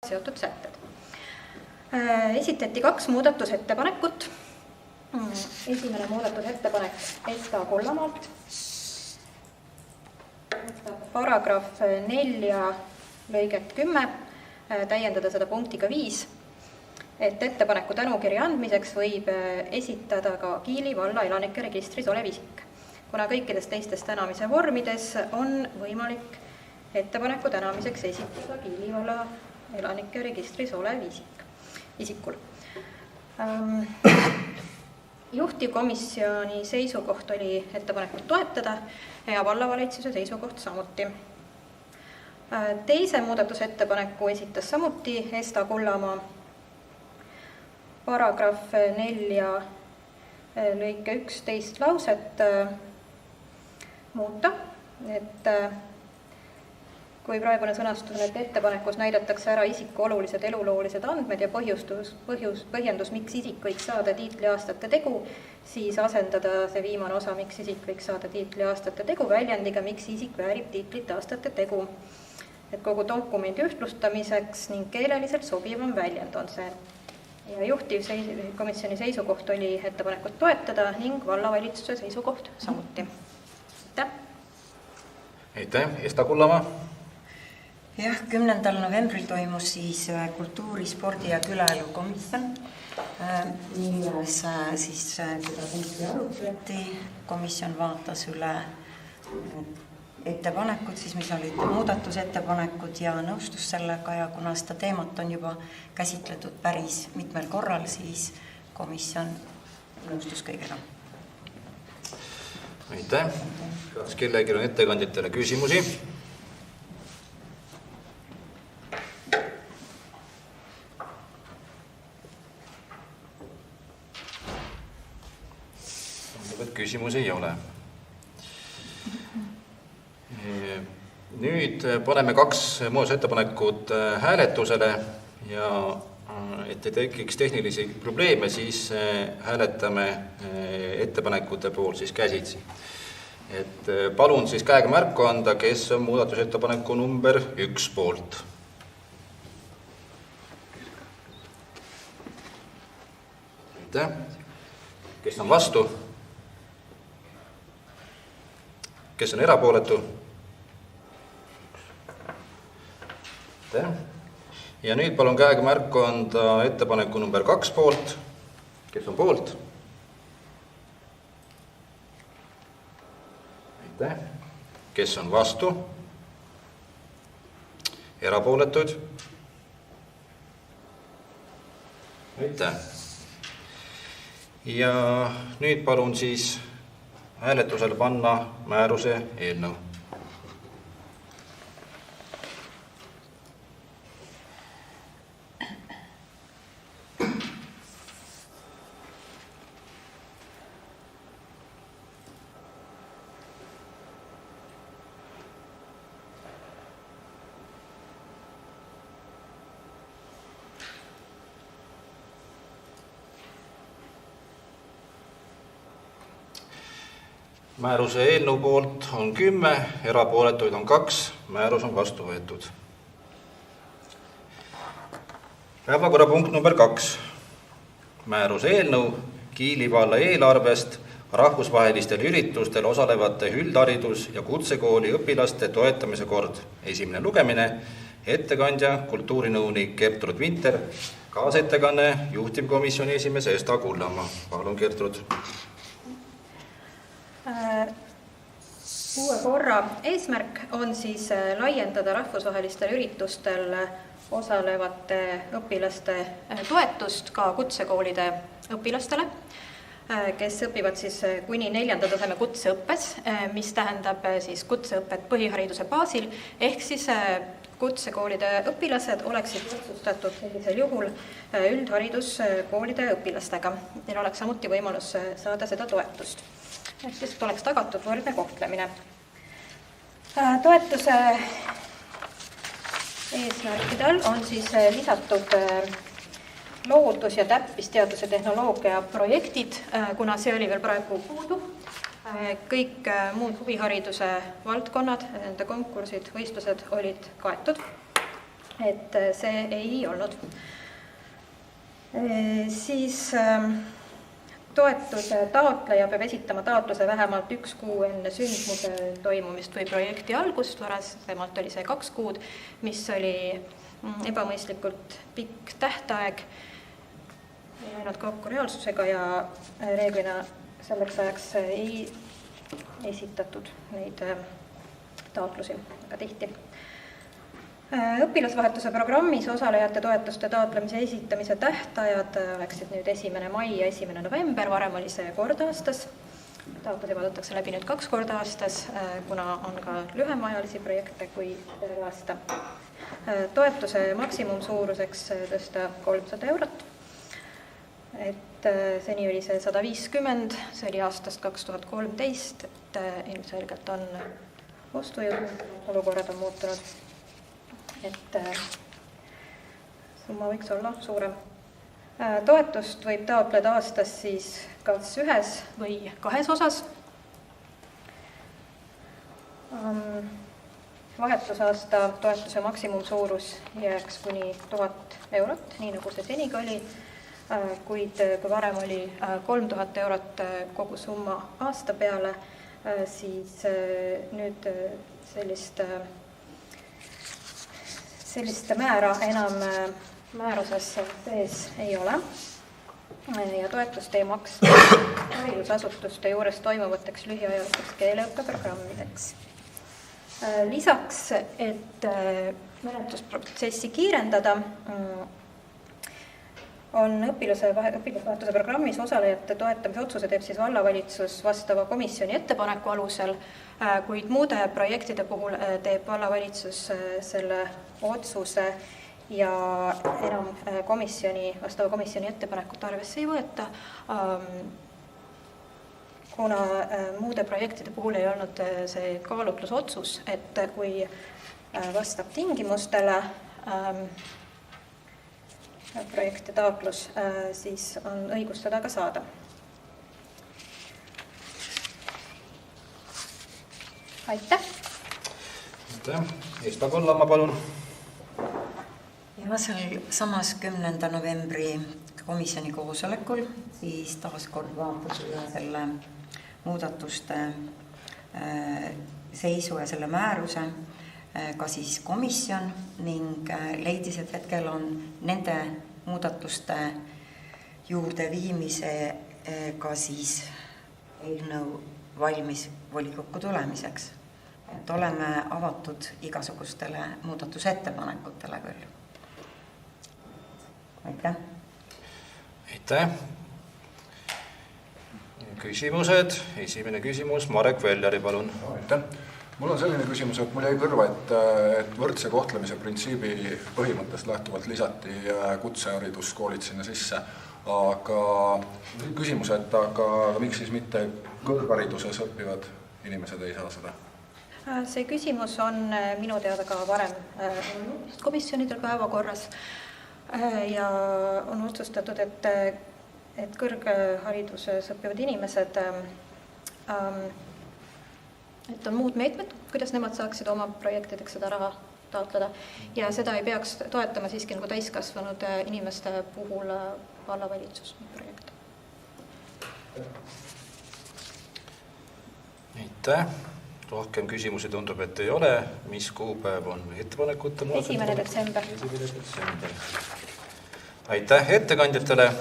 seotud sätted. Esitati 2 muudatusettepanekut. Esimene muudatusettepanek Esta Kollamaalt. Paragrahv 4 lõiget 10 täiendada seda punktiga 5, et ettepaneku tänukirja andmiseks võib esitada ka Kiili valla elanike registris olev isik. Kuna kõikides teistes tänamise vormides on võimalik ettepaneku tänamiseks esitada Kiili valla elanike registris olev isikul. Juhtivkomisjoni seisukoht oli ettepanekut toetada ja vallavalitsuse seisukoht samuti. Teise muudatusettepaneku esitas samuti Esta Kollamaa. Paragrahv 4 lõike 11 lauset muuta, et kui praegune sõnastus on, et ettepanekus näidatakse ära isiku olulised eluloolised andmed ja põhjendus, miks isik võiks saada tiitliaastate tegu, siis asendada see viimane osa, miks isik võiks saada tiitliaastate tegu, väljendiga, miks isik väärib tiitlit aastate tegu. Et kogu dokumendi ühtlustamiseks ning keeleliselt sobivam väljend on see. Ja juhtivkomisjoni seisukoht oli ettepanekut toetada ning vallavalitsuse seisukoht samuti. Aitäh, Esta Kollamaa. Jah, 10. novembril toimus siis kultuuri, spordi ja külaelu komisjon, milles siis seda punkti arutleti. Komisjon vaatas üle ettepanekud, siis mis olid muudatusettepanekud ja nõustus sellega, ja kuna seda teemat on juba käsitletud päris mitmel korral, siis komisjon nõustus kõigega. Aitäh. Kas kellelgi on ettekandjatele küsimusi? Küsimusi ei ole. Nüüd paneme 2 muudatusettepanekut hääletusele ja et ei tekiks tehnilisi probleeme, siis hääletame ettepanekute pool siis käsitsi. Et palun siis käega märku anda, kes on muudatusettepaneku number 1 poolt. Aitäh. Kes on vastu? Kes on erapooletu? Aitäh. Ja nüüd palun käega märku anda ettepaneku number 2 poolt. Kes on poolt? Aitäh. Kes on vastu? Erapooletud? Aitäh. Ja nüüd palun siis hääletusele panna määruse eelnõu. Määruse eelnõu poolt on 10, erapooletuid on 2, määrus on vastu võetud. Päevakorrapunkt number 2. Määruse eelnõu Kiili valla eelarvest rahvusvahelistel üritustel osalevate üldharidus- ja kutsekooli õpilaste toetamise kord. Esimene lugemine, ettekandja kultuurinõunik Gertrud Vinter, kaasettekanne juhtivkomisjoni esimees Esta Kollamaa. Palun, Gertrud. Uue korra eesmärk on siis laiendada rahvusvahelistel üritustel osalevate õpilaste toetust ka kutsekoolide õpilastele, kes õpivad siis kuni 4. taseme kutseõppes, mis tähendab siis kutseõpet põhihariduse baasil, ehk siis kutsekoolide õpilased oleksid võrdsustatud sellisel juhul üldhariduskoolide õpilastega. Neil oleks samuti võimalus saada seda toetust. Sest oleks tagatud võrdne kohtlemine. Toetuse eesmärkidel on siis lisatud loodus- ja täppisteaduse tehnoloogia projektid, kuna see oli veel praegu puudu. Kõik muud huvihariduse valdkonnad, nende konkursid, võistlused olid kaetud. et see ei olnud. Siis toetuse taotleja peab esitama taotluse vähemalt 1 kuu enne sündmuse toimumist või projekti algust, varasemalt oli see 2 kuud, mis oli ebamõistlikult pikk tähtaeg, ei läinud kokku reaalsusega ja reeglina selleks ajaks ei esitatud neid taotlusi väga tihti. Õpilasvahetuse programmis osalejate toetuste taotlemise esitamise tähtajad oleksid nüüd 1. mai ja 1. november, varem oli see kord aastas. Taotlusi vaadatakse läbi nüüd 2 korda aastas, kuna on ka lühemaajalisi projekte kui terve aasta. Toetuse maksimumsuuruseks tõsta 300 eurot. Et seni oli see 150, see oli aastast 2013, et ilmselgelt on ostujõud, olukorrad on muutunud, et summa võiks olla suurem. Toetust võib taotleda aastas siis kas ühes või 2 osas. Vahetusaasta toetuse maksimumsuurus jääks kuni 1000 eurot, nii nagu see seniga oli, kuid kui varem oli 3000 eurot kogu summa aasta peale, siis nüüd sellist määra enam määruses sees ei ole ja toetust ei maksta haridusasutuste juures toimuvateks lühiajalisteks keeleõppeprogrammideks. Lisaks, et menetlusprotsessi kiirendada, on õpilasvahetuse programmis osalejate toetamise otsuse teeb siis vallavalitsus vastava komisjoni ettepaneku alusel, kuid muude projektide puhul teeb vallavalitsus selle otsuse ja enam vastava komisjoni ettepanekut arvesse ei võeta, kuna muude projektide puhul ei olnud see kaalutlusotsus, et kui vastab tingimustele projekt ja taotlus, siis on õigus seda ka saada. Aitäh! Aitäh! Eespa Kollamaa, palun! Ja seal samas 10. novembri komisjoni koosolekul siis taas kord vaatas üle selle muudatuste seisu ja selle määruse ka siis komisjon ning leidis, et hetkel on nende muudatuste juurde viimisega siis eelnõu valmis volikokku tulemiseks. Et oleme avatud igasugustele muudatusettepanekutele küll. Aitäh! Aitäh! Küsimused. Esimene küsimus, Marek Veljari, palun. Aitäh! Mul on selline küsimus, et mul jäi kõrva, et võrdse kohtlemise printsiibi põhimõttest lähtuvalt lisati kutsehariduskoolid sinna sisse. Aga küsimus, aga miks siis mitte kõrghariduses õppivad inimesed ei saa seda? See küsimus on minu teada ka varem komisjonidel päevakorras ja on otsustatud, et kõrghariduses õppivad inimesed et on muud meetmed, kuidas nemad saaksid oma projektideks seda raha taotleda ja seda ei peaks toetama siiski nagu täiskasvanud inimeste puhul vallavalitsus projekt. Aitäh! Rohkem küsimusi tundub, et ei ole. Mis kuupäev on ettepanekute? 1. detsember. 1. detsember. Aitäh ettekandjatele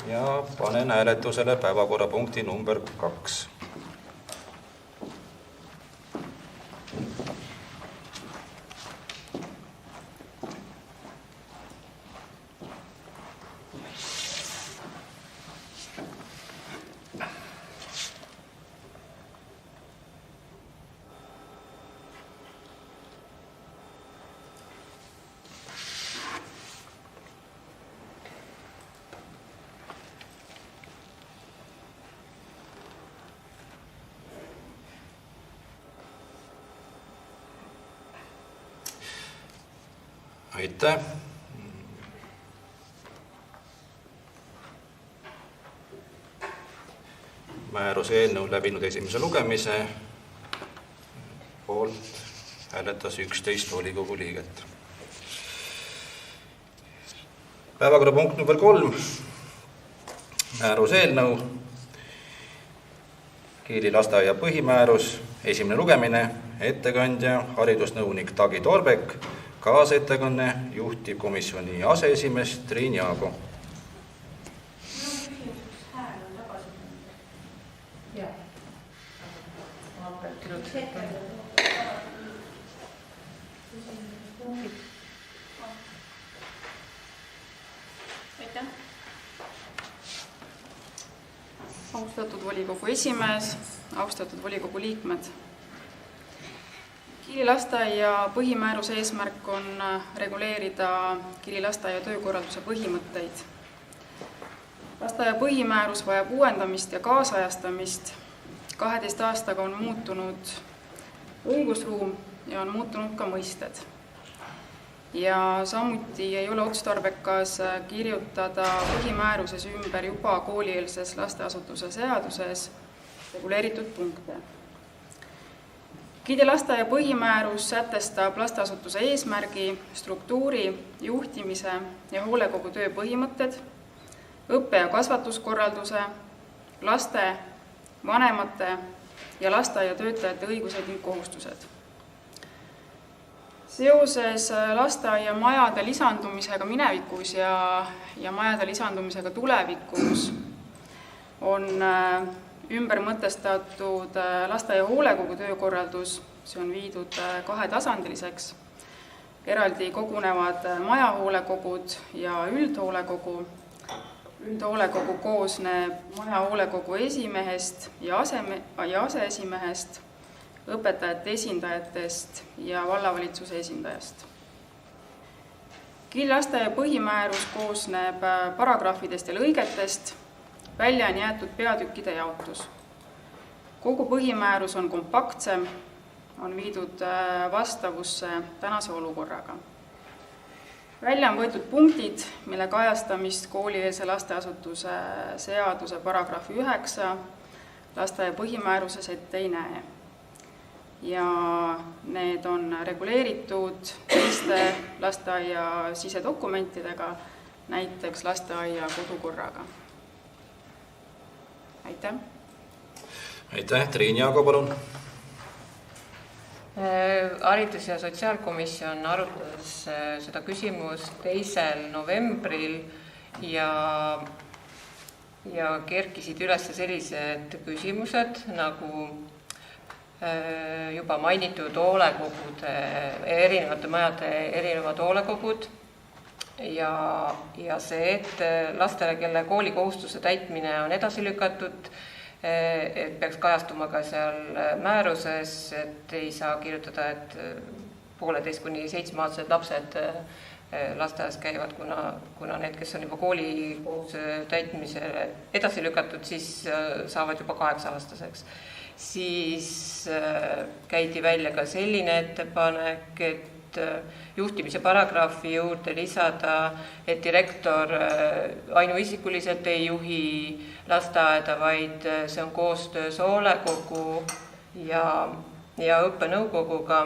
ja panen hääletusele päevakorrapunkti number 2. Aitäh! Määruse eelnõu läbinud esimese lugemise poolt hääletas 11 volikogu liiget. Päevakorrapunkt number 3, määruse eelnõu, Kiili lasteaia põhimäärus, esimene lugemine, ettekandja haridusnõunik Tagi Torbek, kaasettekanne juhtivkomisjoni aseesimees Triin Jaago. Austatud volikogu esimees, austatud volikogu liikmed. Kiili lasteaia põhimääruse eesmärk on reguleerida Kiili lasteaia töökorralduse põhimõtteid. Lasteaia põhimäärus vajab uuendamist ja kaasajastamist. 12 aastaga on muutunud õigusruum ja on muutunud ka mõisted. Ja samuti ei ole otstarbekas kirjutada põhimääruses ümber juba koolieelses lasteasutuse seaduses reguleeritud punkte. Kiili lasteaia põhimäärus sätestab lasteasutuse eesmärgi, struktuuri, juhtimise ja hoolekogu töö põhimõtted, õppe- ja kasvatuskorralduse, laste, vanemate ja lasteaiatöötajate õigused ning kohustused. Seoses lasteaia majade lisandumisega minevikus ja majade lisandumisega tulevikus on ümber mõtestatud lasteaia hoolekogu töökorraldus, see on viidud 2-tasandiliseks. Eraldi kogunevad majahoolekogud ja üldhoolekogu. Üldhoolekogu koosneb majahoolekogu esimehest ja aseesimehest, õpetajate esindajatest ja vallavalitsuse esindajast. Kiili lasteaia põhimäärus koosneb paragrahvidest ja lõigetest, välja on jäetud peatükkide jaotus. Kogu põhimäärus on kompaktsem, on viidud vastavusse tänase olukorraga. Välja on võetud punktid, mille kajastamist koolieelse lasteasutuse seaduse paragrahvi 9 lasteaia põhimääruses ette ei näe. Ja need on reguleeritud teiste lasteaia sisedokumentidega, näiteks lasteaia kodukorraga. Aitäh! Aitäh, Triin Jaago, palun! Haridus- ja sotsiaalkomisjon arutas seda küsimust 2. novembril ja kerkisid üles sellised küsimused nagu juba mainitud hoolekogude, erinevate majade erinevad hoolekogud ja see, et lastele, kelle koolikohustuse täitmine on edasi lükatud, et peaks kajastuma ka seal määruses, et ei saa kirjutada, et 1,5 kuni 7-aastased lapsed lasteaias käivad, kuna need, kes on juba koolikohustuse täitmisele edasi lükatud, siis saavad juba 8-aastaseks. Siis käidi välja ka selline ettepanek, et juhtimise paragrahvi juurde lisada, et direktor ainuisikuliselt ei juhi lasteaeda, vaid see on koostöös hoolekogu ja õppenõukoguga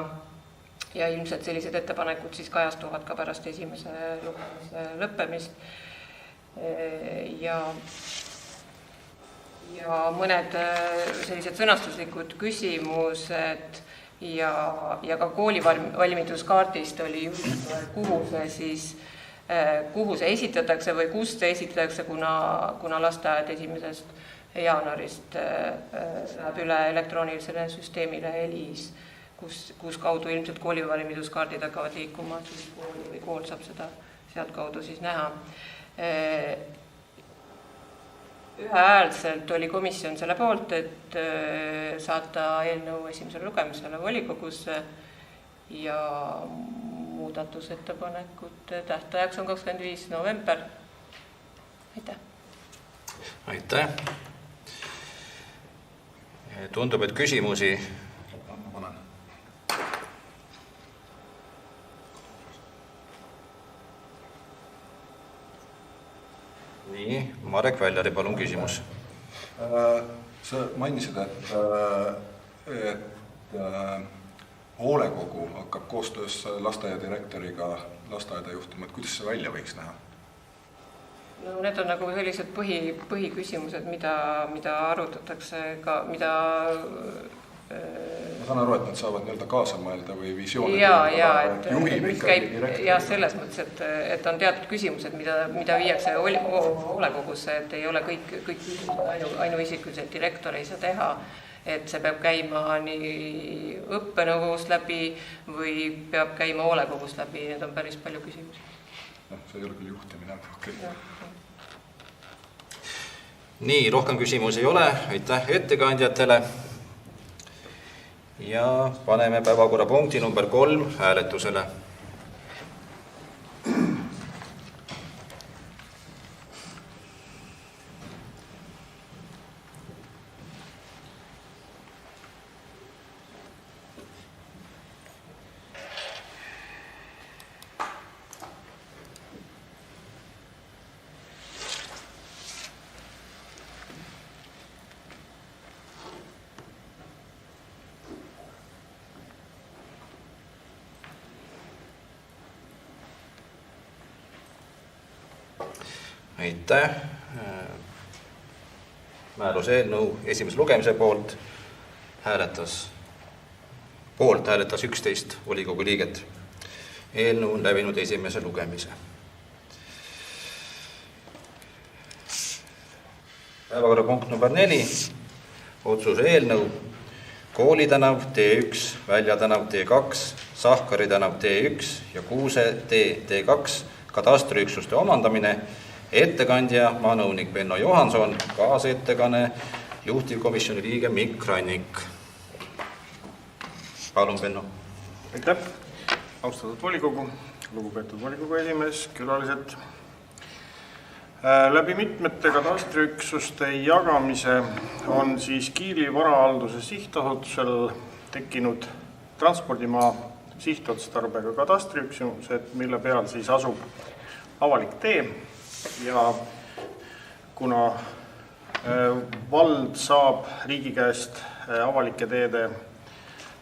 ja ilmselt sellised ettepanekud siis kajastuvad ka pärast esimese lugemise lõppemist ja mõned sellised sõnastuslikud küsimused ja ka koolivalmiduskaardist oli kuhu see esitatakse või kust see esitatakse, kuna lasteaed 1. jaanuarist läheb üle elektroonilisele süsteemile ELIS, kus kaudu ilmselt koolivalmiduskaardid hakkavad liikuma, siis kool saab seda sealt kaudu siis näha. Ühehäälselt oli komisjon selle poolt, et saata eelnõu esimesele lugemisele volikogusse ja muudatusettepanekute tähtajaks on 25. november. Aitäh! Aitäh! Tundub, et küsimusi Nii, Marek Väljari, palun küsimus. Sa mainisid, et hoolekogu hakkab koostöös lasteaia direktoriga lasteaeda juhtima, et kuidas see välja võiks näha? No need on nagu sellised põhiküsimused, mida arutatakse ka, mida ma saan aru, et nad saavad nii-öelda kaasa mõelda või visioone et juhib ikkagi direktor. Ja selles mõttes, et on teatud küsimused, mida viiakse hoolekogusse, et ei ole kõik küsimused ainuisikuliselt direktor ei saa teha, et see peab käima nii õppenõukogust läbi või peab käima hoolekogus läbi, need on päris palju küsimusi. See ei ole küll juhtimine. Okay. Nii, rohkem küsimusi ei ole. Aitäh ettekandjatele. Ja paneme päevakorrapunkti number 3 hääletusele. Aitäh. Määruse eelnõu esimese lugemise poolt hääletas 11 volikogu liiget. Eelnõu on läbinud esimese lugemise. Päevakorrapunkt number 4. Otsuse eelnõu Koolitanav T1, Väljatänav T2, Sahkari tänav T1 ja Kuuse T2 katastriüksuste omandamine. Ettekandja maanõunik Benno Johanson, kaasettekane juhtivkomisjoni liige Mikk Rannik. Palun, Benno. Aitäh, austatud volikogu, lugupeetud volikogu esimees, külalised. Läbi mitmete katastriüksuste jagamise on siis Kiili varahalduse sihtasutusel tekkinud transpordimaa sihtotstarbega katastriüksused, mille peal siis asub avalik tee. Ja kuna vald saab riigi käest avalike teede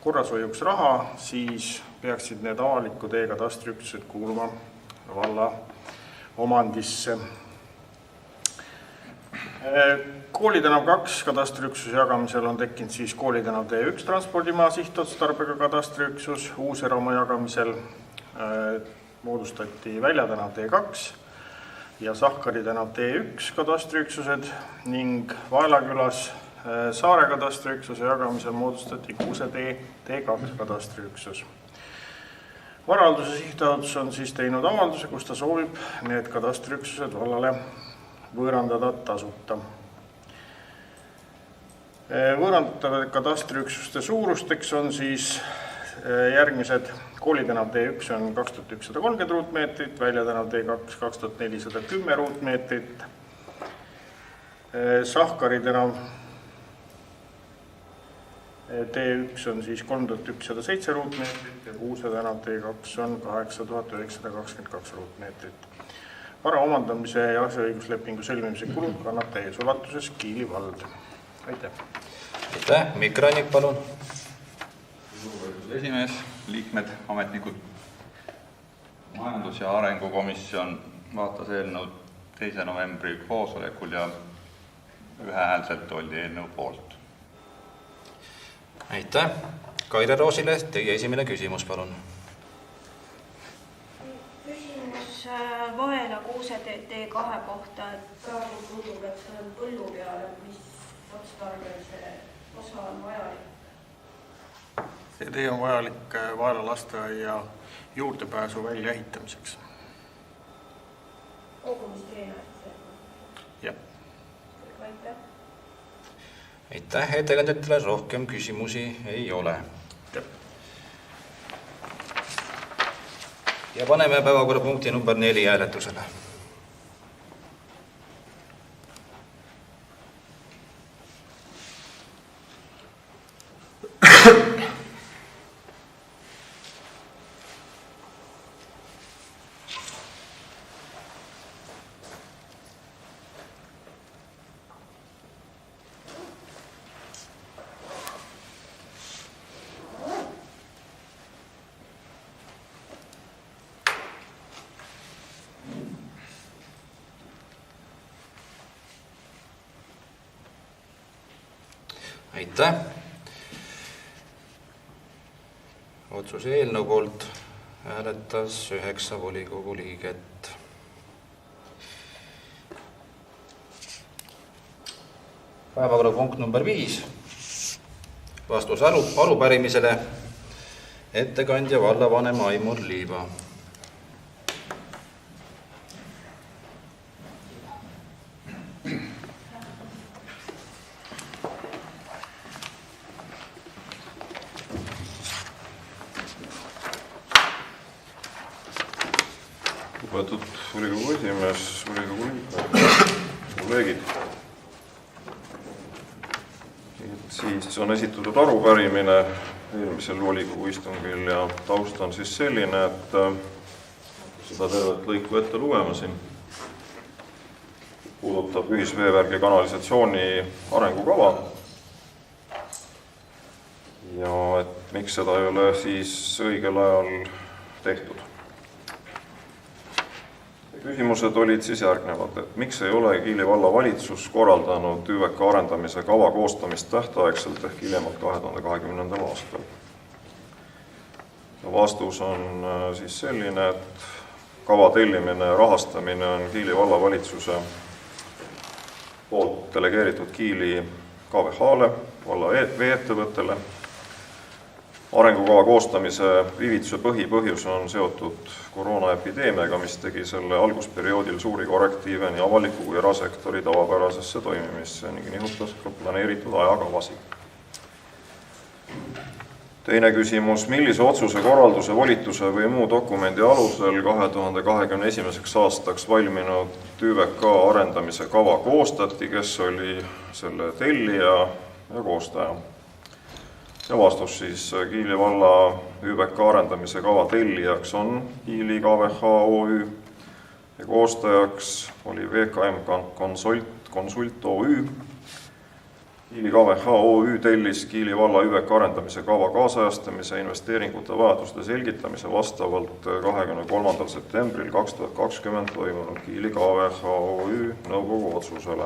korrashoiuks raha, siis peaksid need avaliku tee katastriüksused kuuluma valla omandisse. Koolitanav 2 katastriüksuse jagamisel on tekkinud siis Koolitanav T1 transpordimaa sihtotstarbega katastriüksus, Uus-Eramaa jagamisel moodustati Väljatänav T2 ja Sahkari tänav T1 katastriüksused ning Vaelakülas Saare katastriüksuse jagamisel moodustati Kuuse T2 katastriüksus. Varahalduse sihtasutus on siis teinud avalduse, kus ta soovib need katastriüksused vallale võõrandada tasuta. Võõrandatavate katastriüksuste suurusteks on siis järgmised. Koolitanav T1 on 2130 ruutmeetrit, Väljatänav T2 2410 ruutmeetrit, Sahkari tänav T1 on siis 3107 ruutmeetrit ja Kuuse tänav T2 on 8922 ruutmeetrit. Vara omandamise ja asjaõiguslepingu sõlmimise kulud kannab täies ulatuses Kiili vald. Aitäh! Aitäh! Mikk Rannik, palun! Lugupeetud esimees, liikmed, ametnikud. Majandus- ja arengukomisjon vaatas eelnõu 2. novembri koosolekul ja ühehäälselt oldi eelnõu poolt. Aitäh! Kaire Roosile, teie esimene küsimus, palun. Küsimus Vaela Kuuse T2 kohta, et praegu tundub, et see on põllu peal, mis otstarbel see osa on vajalik? See tee on vajalik Vaela lasteaia juurdepääsu väljaehitamiseks. Kogumisteena? Jah. Aitäh. Aitäh ettekandjatele, rohkem küsimusi ei ole. Ja paneme päevakorrapunkti number 4 hääletusele. aitäh! Otsuse eelnõu poolt hääletas 9 volikogu liiget. Päevakorrapunkt number 5. Vastus arupärimisele. Ettekandja vallavanem Aimar Liiva. Lugupeetud volikogu esimees, volikogu liikmed, kolleegid. Siis on esitatud arupärimine eelmisel volikogu istungil ja taust on siis selline, et seda tervet lõiku ette lugema siin. Puudutab ühisveevärgi kanalisatsiooni arengukava ja et miks seda ei ole siis õigel ajal tehtud. Küsimused olid siis järgnevad, et miks ei ole Kiili valla valitsus korraldanud ÜVK arendamise kava koostamist tähtaegselt ehk hiljemalt 2020. aastal. Vastus on siis selline, et kava tellimine ja rahastamine on Kiili valla valitsuse poolt delegeeritud Kiili KVH-le, valla veeettevõttele. Arengukava koostamise viivituse põhipõhjus on seotud koroonaepideemiaga, mis tegi selle algusperioodil suuri korrektiive nii avaliku kui erasektori tavapärasesse toimimisse ning nihutas ka planeeritud ajakavasi. Teine küsimus, millise otsuse, korralduse, volituse või muu dokumendi alusel 2021. aastaks valminud ÜVK arendamise kava koostati, kes oli selle tellija ja koostaja? Ja vastus siis Kiili valla ÜVK arendamise kava tellijaks on Kiili KVH OÜ ja koostajaks oli VKM Consult OÜ. Kiili KVH OÜ tellis Kiili valla ÜVK arendamise kava kaasajastamise investeeringute vajaduste selgitamise vastavalt 23. septembril 2020 toimunud Kiili KVH OÜ nõukogu otsusele.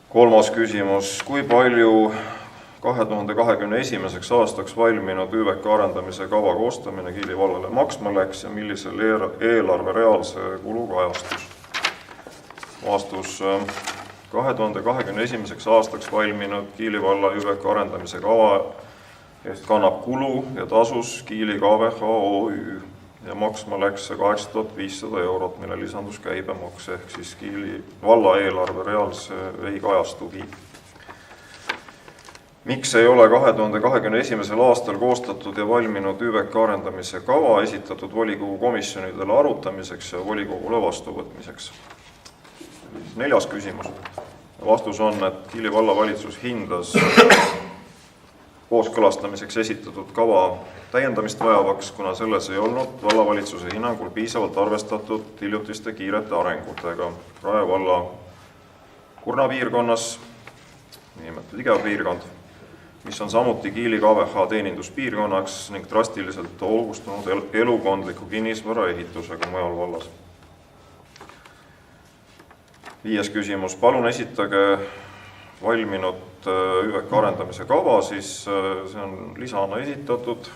Kolmas küsimus, kui palju 2021. aastaks valminud ÜVK arendamise kava koostamine Kiili vallale maksma läks ja millisel eelarve reaalse kulu kajastus? Vastus, 2021. aastaks valminud Kiili valla ÜVK arendamise kava eest kannab kulu ja tasus Kiili KVH OÜ ja maksma läks 8500 €, mille lisandus käibemaks ehk siis Kiili valla eelarve reaalse ei kajastugi. Miks ei ole 2021. aastal koostatud ja valminud ÜVK arendamise kava esitatud volikogu komisjonidele arutamiseks ja volikogule vastuvõtmiseks? 4. küsimus. Vastus on, et Kiili valla valitsus hindas kooskõlastamiseks esitatud kava täiendamist vajavaks, kuna selles ei olnud vallavalitsuse hinnangul piisavalt arvestatud hiljutiste kiirete arengutega. Rae valla Kurna piirkonnas, nimetatud igepiirkond, mis on samuti Kiili KVH teeninduspiirkonnaks ning drastiliselt hoogustunud elukondliku kinnisvara ehitusega mujal vallas. 5. küsimus. Palun esitage valminud ÜVK arendamise kava, siis see on lisana esitatud.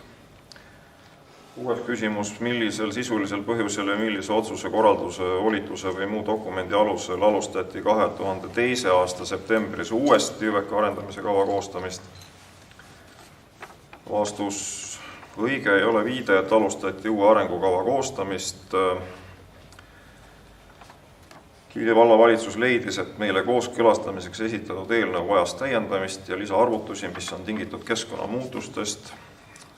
6. küsimus. Millisel sisulisel põhjusel ja millise otsuse, korralduse, volituse või muu dokumendi alusel alustati 2002. aasta septembris uuesti ÜVK arendamise kava koostamist? Vastus. Õige ei ole viide, et alustati uue arengukava koostamist. Kiili vallavalitsus leidis, et meile kooskõlastamiseks esitatud eelnõu vajas täiendamist ja lisaarvutusi, mis on tingitud keskkonnamuutustest,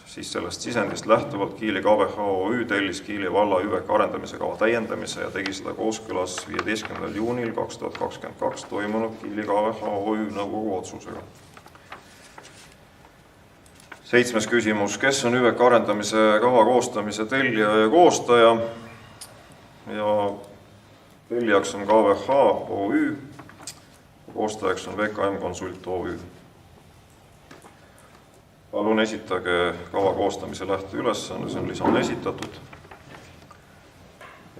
siis sellest sisendist lähtuvalt Kiili KVH OÜ tellis Kiili valla ÜVK arendamise kava täiendamise ja tegi seda kooskõlas 15. juunil 2022 toimunud Kiili KVH OÜ nõukogu otsusega. 7. küsimus. Kes on ÜVK arendamise kava koostamise tellija ja koostaja? Ja tellijaks on KVH OÜ, koostajaks on VKM Consult OÜ. Palun esitage kava koostamise lähteülesanne, see on lisana esitatud.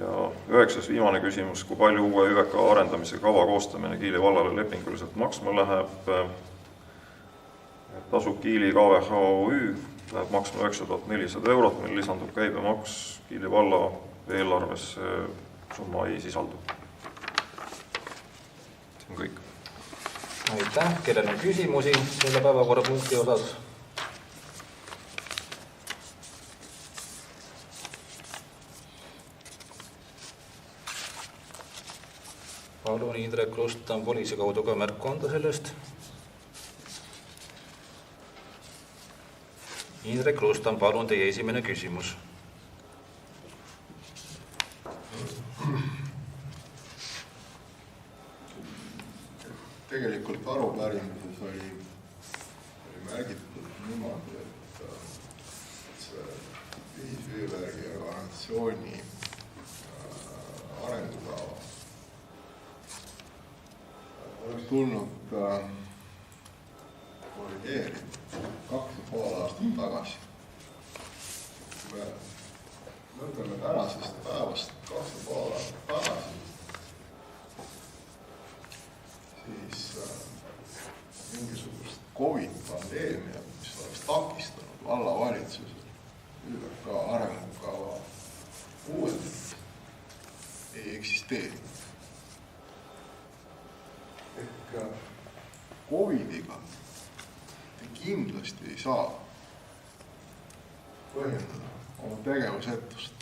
Ja 9. viimane küsimus, kui palju uue ÜVK arendamise kava koostamine Kiili vallale lepinguliselt maksma läheb? Tasub Kiili KVH OÜ, läheb maksma 9400 €, mil lisandub käibemaks Kiili valla eelarvesse, summa ei sisaldu. See on kõik. Aitäh, kellel on küsimusi selle päevakorrapunkti osas? Palun, Indrek Lustam, politsei kaudu ka märku anda sellest. Indrek Lustam, palun, teie esimene küsimus. Tegelikult arupärimises oli märgitud niimoodi, et see ühisveevärgi ja kanalisatsiooni arengukava oleks tulnud korrigeerida 2,5 aastat tagasi. Kui me mõtleme tänasest päevast 2,5 aastat tagasi, siis mingisugust COVID-pandeemia, mis oleks takistanud vallavalitsusel ÜVK arengukava uuendamist, ei eksisteeri. Ehk COVID-iga te kindlasti ei saa põhjendada oma tegevusetust.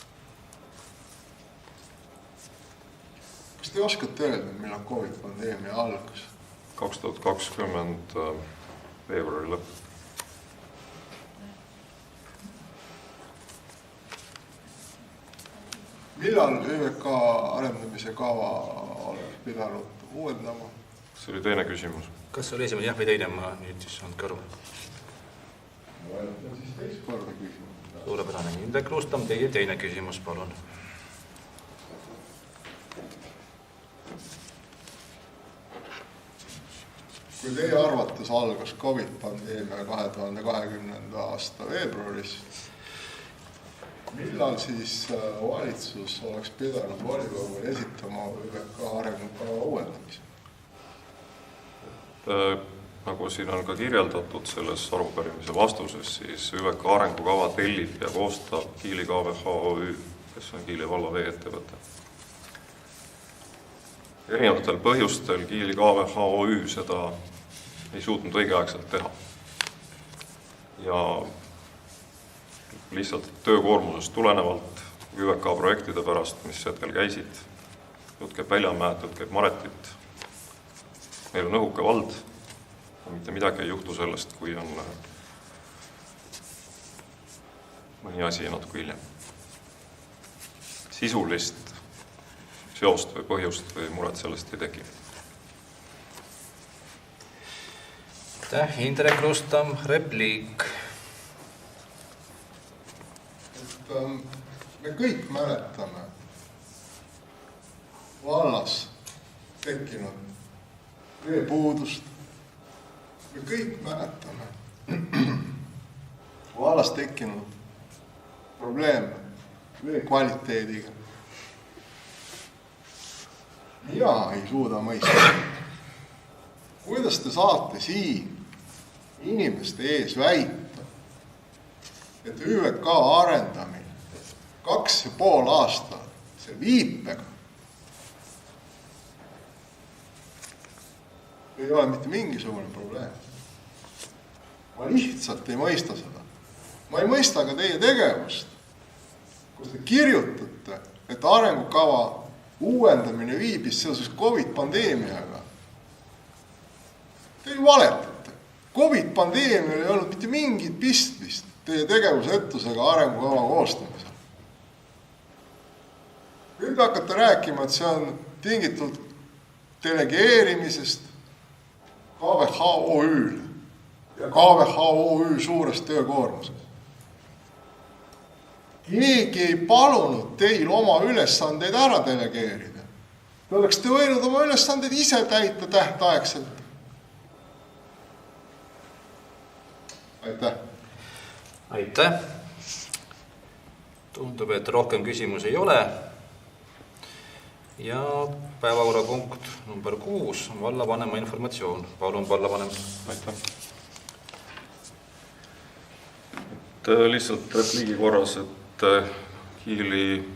Kas te oskate öelda, millal COVID-pandeemia algas? 2020 veebruari lõpp. Millal ÜVK arendamise kava oleks pidanud uuendama? See oli teine küsimus. Kas see oli esimene jah või teine? Ma nüüd siis saanud aru. Siis teist korda küsimus. Suurepärane. Indrek Lustam, teie teine küsimus, palun. Kui teie arvates algas COVID-pandeemia 2020. aasta veebruaris, millal siis valitsus oleks pidanud volikogule esitama ÜVK arengukava uuendamise? Nagu siin on ka kirjeldatud selles arupärimise vastuses, siis ÜVK arengukava tellib ja koostab Kiili KVH OÜ, kes on Kiili valla veeettevõte. Erinevatel põhjustel Kiili KVH OÜ seda ei suutnud õigeaegselt teha. Ja lihtsalt töökoormusest tulenevalt ÜVK projektide pärast, mis hetkel käisid, jutt käib Väljamäed, jutt käib Maretit. Meil on õhuke vald, mitte midagi ei juhtu sellest, kui on mõni asi natuke hiljem. Sisulist seost või põhjust või muret sellest ei teki. Aitäh, Indrek Lustam, repliik. Me kõik mäletame vallas tekkinud veepuudust. Me kõik mäletame vallas tekkinud probleeme vee kvaliteediga. Mina ei suuda mõista. Kuidas te saate siin inimeste ees väita, et ÜVK arendamine 2,5 aastat, see viipega, ei ole mitte mingisugune probleem. Ma lihtsalt ei mõista seda. Ma ei mõista ka teie tegevust, kus te kirjutate, et arengukava uuendamine viibis seoses COVID-pandeemiaga. Te ju valetate. COVID-pandeemia ei olnud mitte mingit pistmist teie tegevusetusega arengukava koostamisel. Nüüd hakkate rääkima, et see on tingitud delegeerimisest KVH OÜ-le ja KVH OÜ suurest töökoormusest. Keegi ei palunud teil oma ülesandeid ära delegeerida. Te oleksite võinud oma ülesandeid ise täita tähtaegselt. Aitäh. Aitäh. Tundub, et rohkem küsimusi ei ole. ja päevakorrapunkt number 6 on vallavanema informatsioon. Palun, vallavanem. Aitäh. Lihtsalt repliigi korras, et Kiili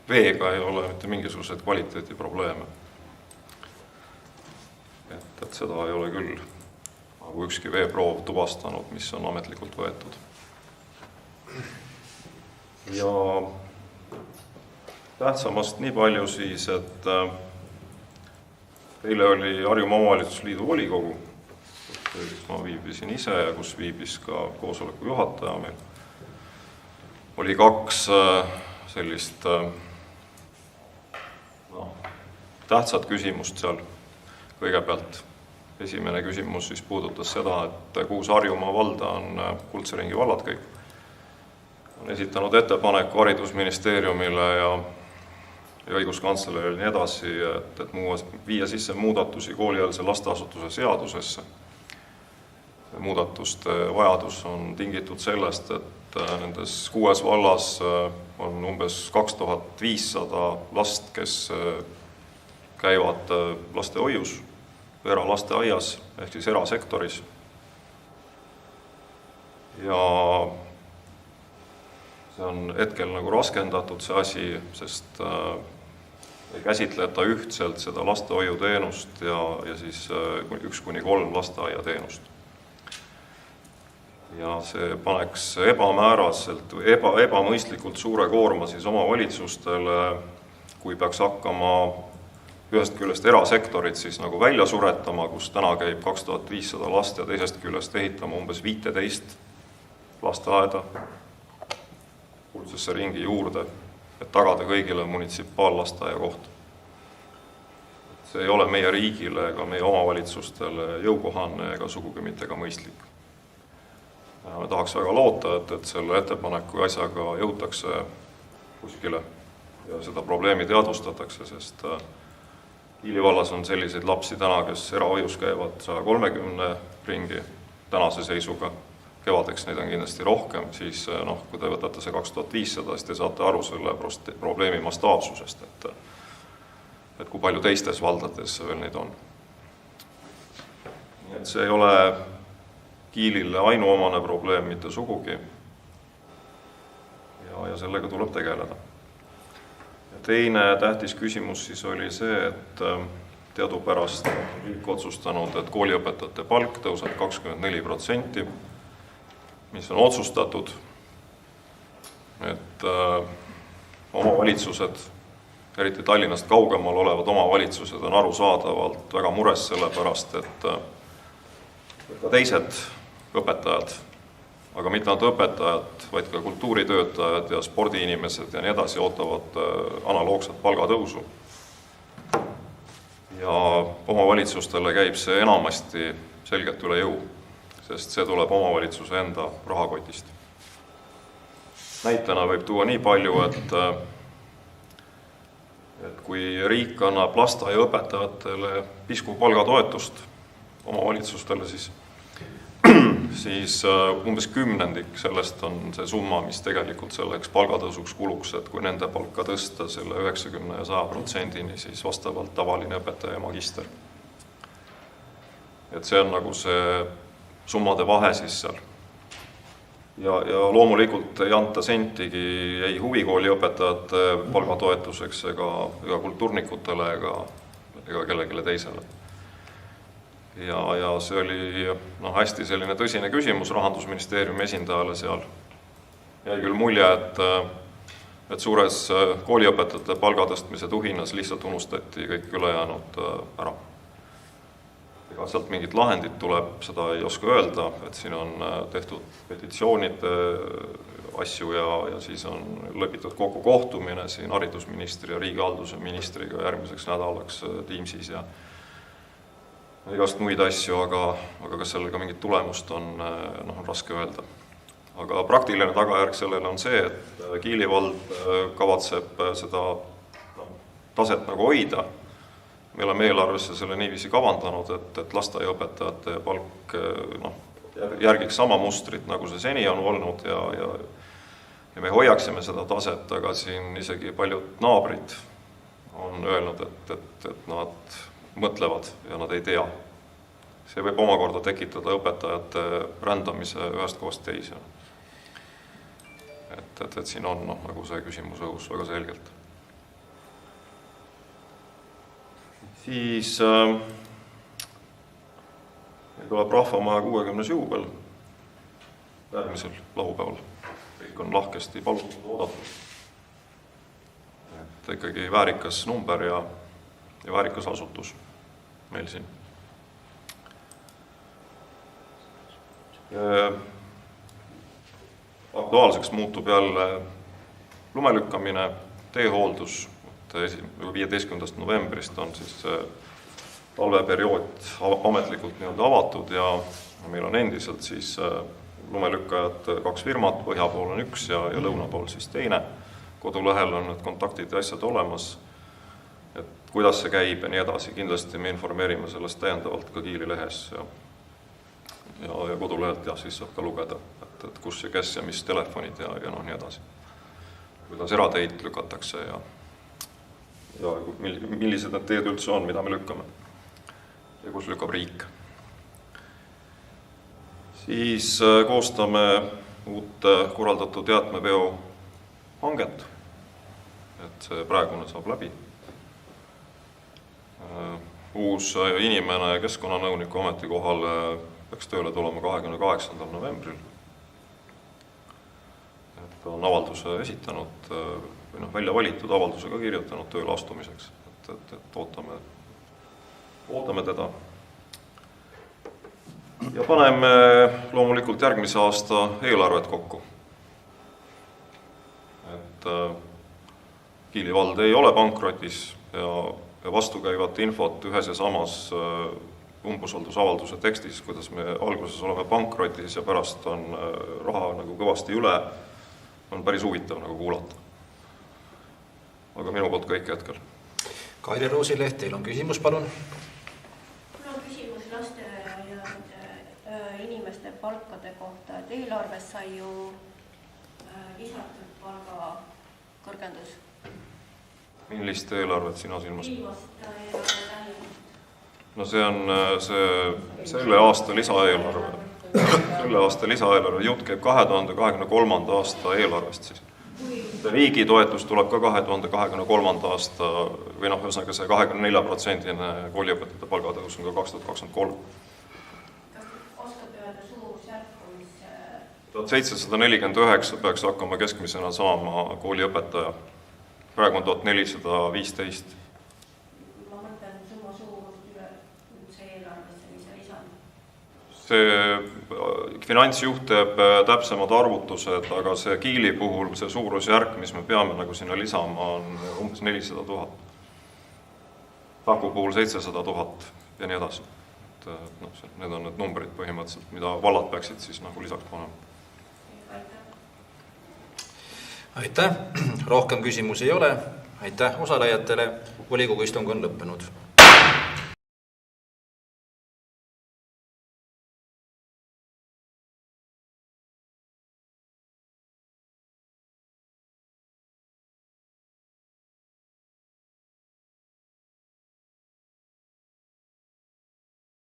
veega ei ole mitte mingisuguseid kvaliteediprobleeme. Et seda ei ole küll nagu ükski veeproov tuvastanud, mis on ametlikult võetud. Ja tähtsamast nii palju siis, et eile oli Harjumaa Omavalitsusliidu volikogu, kus ma viibisin ise ja kus viibis ka koosoleku juhataja meil. Oli 2 sellist tähtsat küsimust seal. Kõigepealt esimene küsimus siis puudutas seda, et 6 Harjumaa valda on Kuldse Ringi vallad kõik. On esitanud ettepaneku haridusministeeriumile ja õiguskantslerile ja nii edasi, et viia sisse muudatusi koolieelse lasteasutuse seadusesse. Muudatuste vajadus on tingitud sellest, et nendes 6 vallas on umbes 2500 last, kes käivad lastehoius, eralasteaias ehk siis erasektoris. Ja see on hetkel nagu raskendatud see asi, sest ei käsitleta ühtselt seda lastehoiuteenust ja siis 1-3 lasteaiateenust. Ja see paneks ebamääraselt või ebamõistlikult suure koorma siis omavalitsustele, kui peaks hakkama ühest küljest erasektorit siis nagu välja suretama, kus täna käib 2500 last ja teisest küljest ehitama umbes 15 lasteaeda Kuldsesse Ringi juurde, et tagada kõigile munitsipaallasteaia koht. See ei ole meie riigile ega meie omavalitsustele jõukohane ega sugugi mitte ka mõistlik. Me tahaks väga loota, et selle ettepaneku asjaga jõutakse kuskile ja seda probleemi teadvustatakse, sest Kiili vallas on selliseid lapsi täna, kes erahoius käivad 130 ringi tänase seisuga. Kevadeks neid on kindlasti rohkem, siis kui te võtate see 2500, siis te saate aru selle probleemi mastaapsusest, et kui palju teistes valdades veel neid on. Nii et see ei ole Kiilile ainuomane probleem, mitte sugugi. Ja sellega tuleb tegeleda. Ja teine tähtis küsimus siis oli see, et teadupärast riik otsustanud, et kooliõpetajate palk tõuseb 24%, mis on otsustatud, et omavalitsused, eriti Tallinnast kaugemal olevad omavalitsused on arusaadavalt väga mures selle pärast, et ka teised õpetajad, aga mitte ainult õpetajad, vaid ka kultuuritöötajad ja spordiinimesed ja nii edasi ootavad analoogset palgatõusu. Ja omavalitsustele käib see enamasti selgelt üle jõu, sest see tuleb omavalitsuse enda rahakotist. Näitena võib tuua nii palju, et kui riik annab lasteaiaõpetajatele pisku palgatoetust omavalitsustele, siis umbes 10% sellest on see summa, mis tegelikult selleks palgatõusuks kuluks, et kui nende palka tõsta selle 90% ja 100%, siis vastavalt tavaline õpetaja ja magister. Et see on nagu see summade vahe siis seal. Ja loomulikult ei anta sentigi ei huvikooli õpetajate palgatoetuseks ega kulturnikutele ega kellelegi teisele. Ja see oli hästi selline tõsine küsimus Rahandusministeeriumi esindajale seal. Jäi küll mulje, et suures kooliõpetajate palgatõstmise tuhinas lihtsalt unustati kõik ülejäänud ära. Ega sealt mingit lahendit tuleb, seda ei oska öelda, et siin on tehtud petitsioonide asju ja siis on lõpitud kokku kohtumine siin haridusministri ja riigihalduse ministriga järgmiseks nädalaks Teamsis ja igast muid asju, aga kas sellega mingit tulemust on raske öelda. Aga praktiline tagajärg sellele on see, et Kiili vald kavatseb seda taset nagu hoida. Me oleme eelarvesse selle niiviisi kavandanud, et lasteaiaõpetajate palk järgiks sama mustrit, nagu see seni on olnud ja me hoiaksime seda taset, aga siin isegi paljud naabrid on öelnud, et nad mõtlevad ja nad ei tea. See võib omakorda tekitada õpetajate rändamise ühest kohast teise. Et siin on nagu see küsimus õhus väga selgelt. Siis tuleb Rahvamaja 60. juubel järgmisel laupäeval. Kõik on lahkesti palutud oodatud. Et ikkagi väärikas number ja väärikas asutus meil siin. Aktuaalseks muutub jälle lumelükkamine, teehooldus. 15. novembrist on siis talveperiood ametlikult avatud ja meil on endiselt siis lumelükkajad 2 firmat, põhja pool on 1 ja lõuna pool siis teine. Kodulehel on need kontaktid ja asjad olemas, et kuidas see käib ja nii edasi. Kindlasti me informeerime sellest täiendavalt ka Kiili lehes ja kodulehelt siis saab ka lugeda, et kus ja kes ja mis telefonid ja nii edasi. Kuidas erateid lükatakse ja millised need teed üldse on, mida me lükkame ja kus lükkab riik. Siis koostame uut korraldatud jäätmeveo hanget, et see praegune saab läbi. Uus inimene keskkonnanõuniku ametikohale peaks tööle tulema 28. novembril. Et on avalduse esitanud või välja valitud avaldusega kirjutanud tööle astumiseks, et ootame teda. Ja paneme loomulikult järgmise aasta eelarvet kokku. Et Kiili vald ei ole pankrotis ja vastukäivat infot ühes ja samas umbusaldusavalduse tekstis, kuidas me alguses oleme pankrotis ja pärast on raha nagu kõvasti üle, on päris huvitav nagu kuulata. Aga minu poolt kõik hetkel. Kairi Roosileht, teil on küsimus, palun. Mul on küsimus laste ja inimeste palkade kohta, et eelarves sai ju lisatud palga kõrgendus. Millist eelarvet sina silmas? Viimast eelarve täiendust. No see on selle aasta lisaeelarve. Selle aasta lisaeelarve jutt käib 2023. aasta eelarvest siis. Riigi toetus tuleb ka 2023. aasta või ühesõnaga see 24% kooliõpetajate palgatõus on ka 2023. Oskab öelda suurusjärku, mis 1749 peaks hakkama keskmisena saama kooliõpetaja. Praegu on 1415. Ma mõtlen summa suurust üldse eelarvesse, mis see lisanud. See finantsjuht teeb täpsemad arvutused, aga see Kiili puhul see suurusjärk, mis me peame nagu sinna lisama, on umbes 400 000. Taku puhul 700 000 ja nii edasi. Need on need numbrid põhimõtteliselt, mida vallad peaksid siis nagu lisaks panema. Aitäh! Rohkem küsimusi ei ole. Aitäh osalejatele. Volikogu istung on lõppenud.